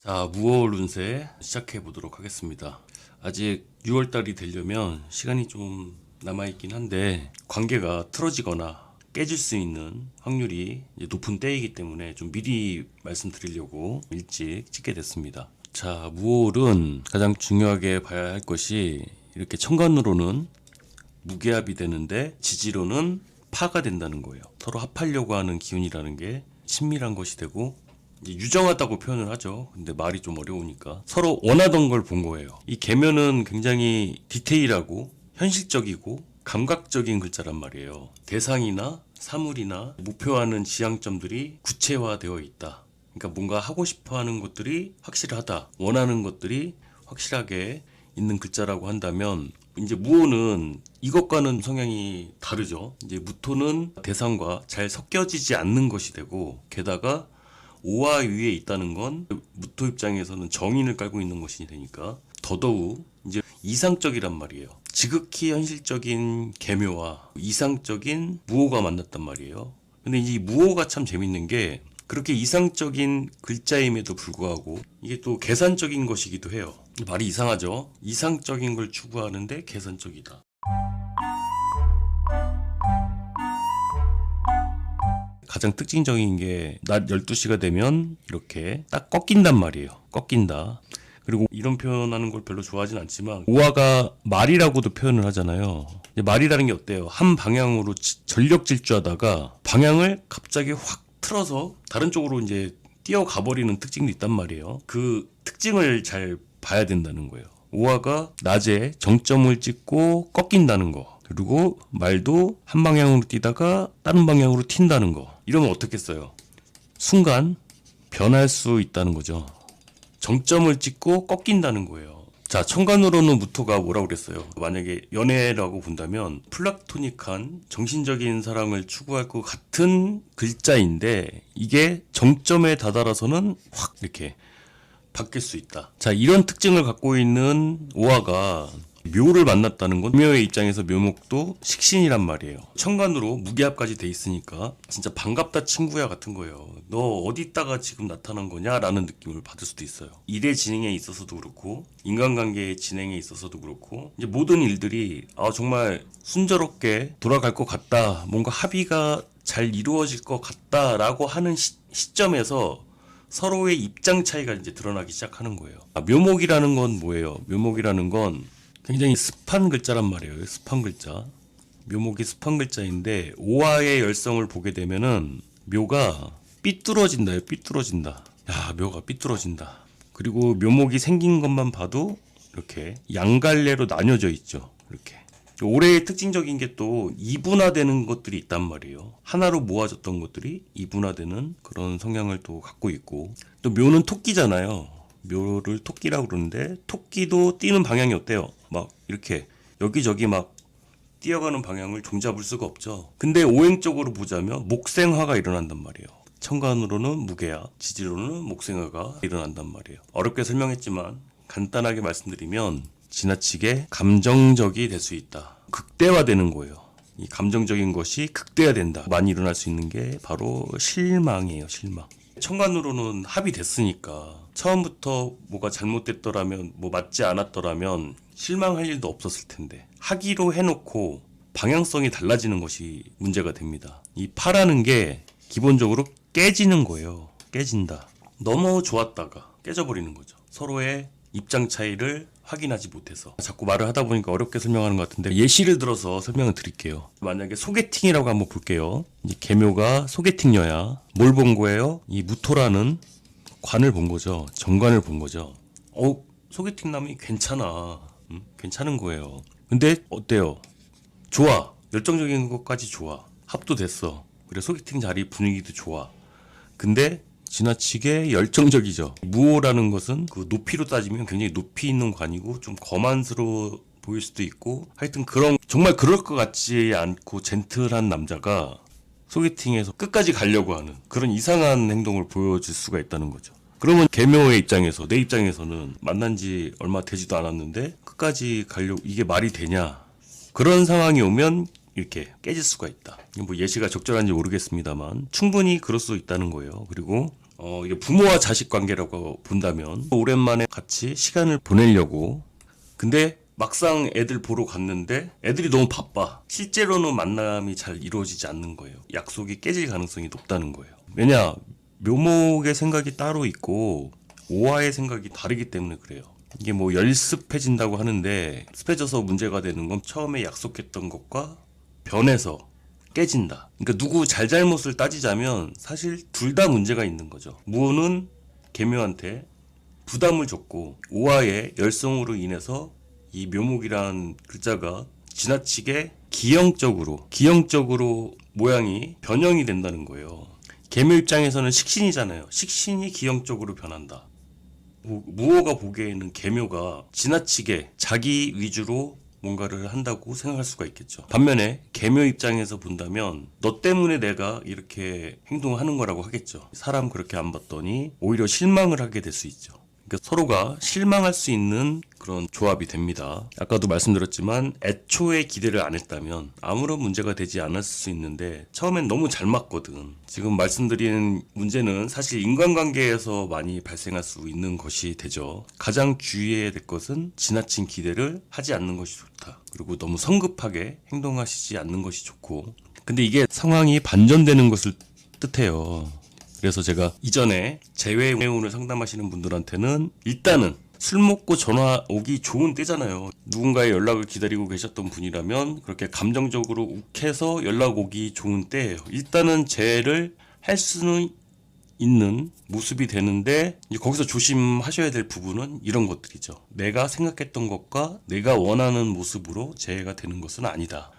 자, 무월 운세 시작해 보도록 하겠습니다. 아직 6월달이 되려면 시간이 좀 남아있긴 한데 관계가 틀어지거나 깨질 수 있는 확률이 이제 높은 때이기 때문에 좀 미리 말씀드리려고 일찍 찍게 됐습니다. 자, 무월은 가장 중요하게 봐야 할 것이 이렇게 천간으로는 무게합이 되는데 지지로는 파가 된다는 거예요. 서로 합하려고 하는 기운이라는 게 친밀한 것이 되고 유정하다고 표현을 하죠. 근데 말이 좀 어려우니까 서로 원하던 걸 본 거예요. 이 계면은 굉장히 디테일하고 현실적이고 감각적인 글자란 말이에요. 대상이나 사물이나 목표하는 지향점들이 구체화되어 있다. 그러니까 뭔가 하고 싶어 하는 것들이 확실하다. 원하는 것들이 확실하게 있는 글자라고 한다면 이제 무호는 이것과는 성향이 다르죠. 이제 무토는 대상과 잘 섞여지지 않는 것이 되고 게다가 오와 위에 있다는 건 무토 입장에서는 정인을 깔고 있는 것이 되니까 더더욱 이제 이상적이란 말이에요. 지극히 현실적인 계묘와 이상적인 무호가 만났단 말이에요. 근데 이 무호가 참 재밌는 게 그렇게 이상적인 글자임에도 불구하고 이게 또 계산적인 것이기도 해요. 말이 이상하죠? 이상적인 걸 추구하는데 계산적이다. 가장 특징적인 게 낮 12시가 되면 이렇게 딱 꺾인단 말이에요. 꺾인다. 그리고 이런 표현하는 걸 별로 좋아하진 않지만 오화가 말이라고도 표현을 하잖아요. 말이라는 게 어때요? 한 방향으로 전력 질주하다가 방향을 갑자기 확 틀어서 다른 쪽으로 이제 뛰어가 버리는 특징도 있단 말이에요. 그 특징을 잘 봐야 된다는 거예요. 오화가 낮에 정점을 찍고 꺾인다는 거. 그리고 말도 한 방향으로 뛰다가 다른 방향으로 튄다는 거. 이러면 어떻겠어요? 순간 변할 수 있다는 거죠. 정점을 찍고 꺾인다는 거예요. 자, 천간으로는 무토가 뭐라고 그랬어요? 만약에 연애라고 본다면 플라토닉한 정신적인 사랑을 추구할 것 같은 글자인데 이게 정점에 다다라서는 확 이렇게 바뀔 수 있다. 자, 이런 특징을 갖고 있는 오화가 묘를 만났다는 건 묘의 입장에서 묘목도 식신이란 말이에요. 천간으로 무게합까지 돼 있으니까 진짜 반갑다 친구야 같은 거예요. 너 어디 있다가 지금 나타난 거냐? 라는 느낌을 받을 수도 있어요. 일의 진행에 있어서도 그렇고 인간관계의 진행에 있어서도 그렇고 이제 모든 일들이 정말 순조롭게 돌아갈 것 같다. 뭔가 합의가 잘 이루어질 것 같다라고 하는 시점에서 서로의 입장 차이가 이제 드러나기 시작하는 거예요. 묘목이라는 건 뭐예요? 묘목이라는 건 굉장히 습한 글자란 말이에요. 습한 글자. 묘목이 습한 글자인데 오화의 열성을 보게 되면은 묘가 삐뚤어진다요. 삐뚤어진다. 야, 묘가 삐뚤어진다. 그리고 묘목이 생긴 것만 봐도 이렇게 양갈래로 나뉘어져 있죠. 이렇게. 올해의 특징적인 게 또 이분화되는 것들이 있단 말이에요. 하나로 모아졌던 것들이 이분화되는 그런 성향을 또 갖고 있고 또 묘는 토끼잖아요. 묘를 토끼라고 그러는데 토끼도 뛰는 방향이 어때요? 막 이렇게 여기저기 막 뛰어가는 방향을 종잡을 수가 없죠. 근데 오행적으로 보자면 목생화가 일어난단 말이에요. 천간으로는 무게야, 지지로는 목생화가 일어난단 말이에요. 어렵게 설명했지만 간단하게 말씀드리면 지나치게 감정적이 될 수 있다. 극대화되는 거예요. 이 감정적인 것이 극대화된다. 많이 일어날 수 있는 게 바로 실망이에요. 실망. 천간으로는 합의됐으니까 처음부터 뭐가 잘못됐더라면 뭐 맞지 않았더라면 실망할 일도 없었을 텐데 하기로 해놓고 방향성이 달라지는 것이 문제가 됩니다. 이 파라는 게 기본적으로 깨지는 거예요. 깨진다. 너무 좋았다가 깨져버리는 거죠. 서로의 입장 차이를 확인하지 못해서 자꾸 말을 하다 보니까 어렵게 설명하는 것 같은데 예시를 들어서 설명을 드릴게요. 만약에 소개팅이라고 한번 볼게요. 이제 계묘가 소개팅녀야. 뭘 본 거예요? 이 무토라는 관을 본 거죠. 정관을 본 거죠. 소개팅 남이 괜찮아. 괜찮은 거예요. 근데 어때요? 좋아. 열정적인 것까지 좋아. 합도 됐어. 그래, 소개팅 자리 분위기도 좋아. 근데 지나치게 열정적이죠. 무호라는 것은 그 높이로 따지면 굉장히 높이 있는 관이고 좀 거만스러워 보일 수도 있고 하여튼 그런 정말 그럴 것 같지 않고 젠틀한 남자가 소개팅에서 끝까지 가려고 하는 그런 이상한 행동을 보여줄 수가 있다는 거죠. 그러면 계묘의 입장에서 내 입장에서는 만난 지 얼마 되지도 않았는데 끝까지 가려고 이게 말이 되냐. 그런 상황이 오면 이렇게 깨질 수가 있다. 뭐 예시가 적절한지 모르겠습니다만 충분히 그럴 수 있다는 거예요. 그리고 이게 부모와 자식 관계라고 본다면 오랜만에 같이 시간을 보내려고 근데 막상 애들 보러 갔는데 애들이 너무 바빠. 실제로는 만남이 잘 이루어지지 않는 거예요. 약속이 깨질 가능성이 높다는 거예요. 왜냐? 묘목의 생각이 따로 있고 오화의 생각이 다르기 때문에 그래요. 이게 뭐 열습해진다고 하는데 습해져서 문제가 되는 건 처음에 약속했던 것과 변해서 깨진다. 그러니까 누구 잘잘못을 따지자면 사실 둘 다 문제가 있는 거죠. 무호는 계묘한테 부담을 줬고 오화의 열성으로 인해서 이 묘목이란 글자가 지나치게 기형적으로 모양이 변형이 된다는 거예요. 계묘 입장에서는 식신이잖아요. 식신이 기형적으로 변한다. 무호가 보기에는 계묘가 지나치게 자기 위주로 뭔가를 한다고 생각할 수가 있겠죠. 반면에 계묘 입장에서 본다면 너 때문에 내가 이렇게 행동하는 거라고 하겠죠. 사람 그렇게 안 봤더니 오히려 실망을 하게 될 수 있죠. 그러니까 서로가 실망할 수 있는 그런 조합이 됩니다. 아까도 말씀드렸지만 애초에 기대를 안 했다면 아무런 문제가 되지 않았을 수 있는데 처음엔 너무 잘 맞거든. 지금 말씀드린 문제는 사실 인간관계에서 많이 발생할 수 있는 것이 되죠. 가장 주의해야 될 것은 지나친 기대를 하지 않는 것이 좋다. 그리고 너무 성급하게 행동하시지 않는 것이 좋고 근데 이게 상황이 반전되는 것을 뜻해요. 그래서 제가 이전에 재회운을 상담하시는 분들한테는 일단은 술 먹고 전화 오기 좋은 때잖아요. 누군가의 연락을 기다리고 계셨던 분이라면 그렇게 감정적으로 욱해서 연락 오기 좋은 때예요. 일단은 재회를 할 수는 있는 모습이 되는데 이제 거기서 조심하셔야 될 부분은 이런 것들이죠. 내가 생각했던 것과 내가 원하는 모습으로 재회가 되는 것은 아니다.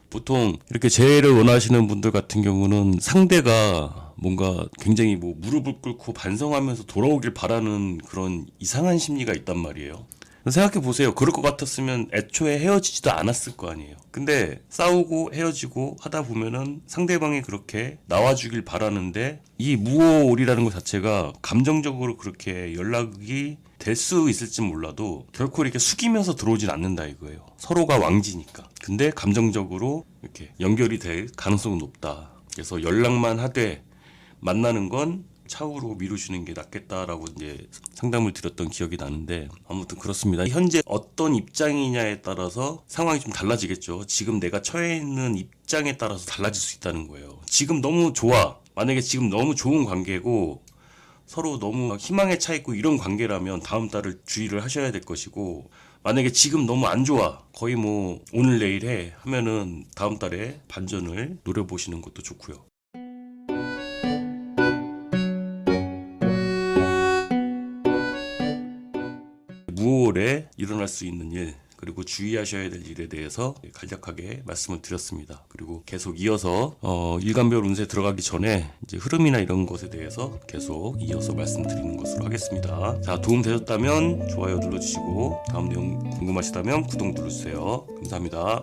보통 이렇게 재해를 원하시는 분들 같은 경우는 상대가 뭔가 굉장히 뭐 무릎을 꿇고 반성하면서 돌아오길 바라는 그런 이상한 심리가 있단 말이에요. 생각해 보세요. 그럴 것 같았으면 애초에 헤어지지도 않았을 거 아니에요. 근데 싸우고 헤어지고 하다 보면은 상대방이 그렇게 나와주길 바라는데 이 무오올이라는 것 자체가 감정적으로 그렇게 연락이 될 수 있을지 몰라도 결코 이렇게 숙이면서 들어오진 않는다 이거예요. 서로가 왕지니까. 근데 감정적으로 이렇게 연결이 될 가능성은 높다. 그래서 연락만 하되 만나는 건 차후로 미루시는 게 낫겠다라고 이제 상담을 드렸던 기억이 나는데 아무튼 그렇습니다. 현재 어떤 입장이냐에 따라서 상황이 좀 달라지겠죠. 지금 내가 처해 있는 입장에 따라서 달라질 수 있다는 거예요. 지금 너무 좋아. 만약에 지금 너무 좋은 관계고 서로 너무 희망에 차 있고 이런 관계라면 다음 달을 주의를 하셔야 될 것이고 만약에 지금 너무 안 좋아. 거의 뭐 오늘 내일 해 하면은 다음 달에 반전을 노려보시는 것도 좋고요. 무오월에 일어날 수 있는 일 그리고 주의하셔야 될 일에 대해서 간략하게 말씀을 드렸습니다. 그리고 계속 이어서 일간별 운세 들어가기 전에 이제 흐름이나 이런 것에 대해서 계속 이어서 말씀드리는 것으로 하겠습니다. 자, 도움 되셨다면 좋아요 눌러주시고 다음 내용 궁금하시다면 구독 눌러주세요. 감사합니다.